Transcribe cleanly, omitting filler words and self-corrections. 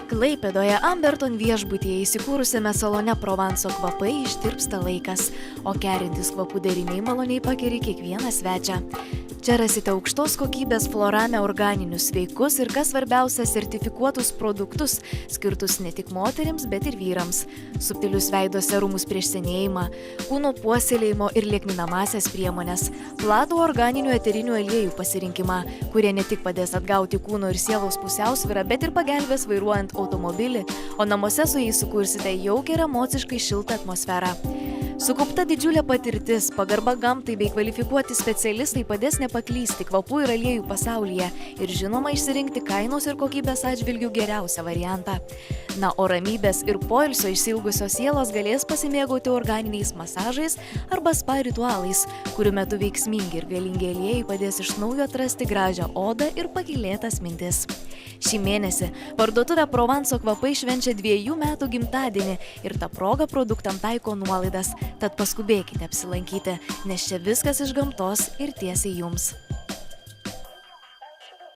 Klaipėdoje Amberton viešbutyje įsikūrusiame salone Provanso kvapai ištirpsta laikas, o kerintis kvapų deriniai maloniai pakeri kiekvieną svečią. Čia rasite aukštos kokybės Florame organinius sveikus ir, kas svarbiausia, sertifikuotus produktus, skirtus ne tik moterims, bet ir vyrams. Subtilius veido serumus prieš senėjimą, kūno puoselėjimo ir liekninamąsias priemonės, platų organinių eterinių aliejų pasirinkimą, kurie ne tik padės atgauti kūno ir sielos pusiausvyrą, bet ir pagelbės vairuojant automobilį, o namuose su jais sukursite jaukią ir emociškai šiltą atmosferą. Sukaupta didžiulė patirtis, pagarba gamtai bei kvalifikuoti specialistai padės nepaklysti kvapų ir aliejų pasaulyje ir žinoma išsirinkti kainos ir kokybės atžvilgių geriausią variantą. Na, o ramybės ir poilsio išsiilgusios sielos galės pasimėgauti organiniais masažais arba spa ritualais, kurių metu veiksmingi ir galingi aliejai padės iš naujo atrasti gražią odą ir pakylėtas mintis. Šį mėnesį parduotuvė Provanso kvapai švenčia 2 metų gimtadienį ir ta proga produktam taiko nuolaidas, tad paskubėkite apsilankyti, nes čia viskas iš gamtos ir tiesiai jums.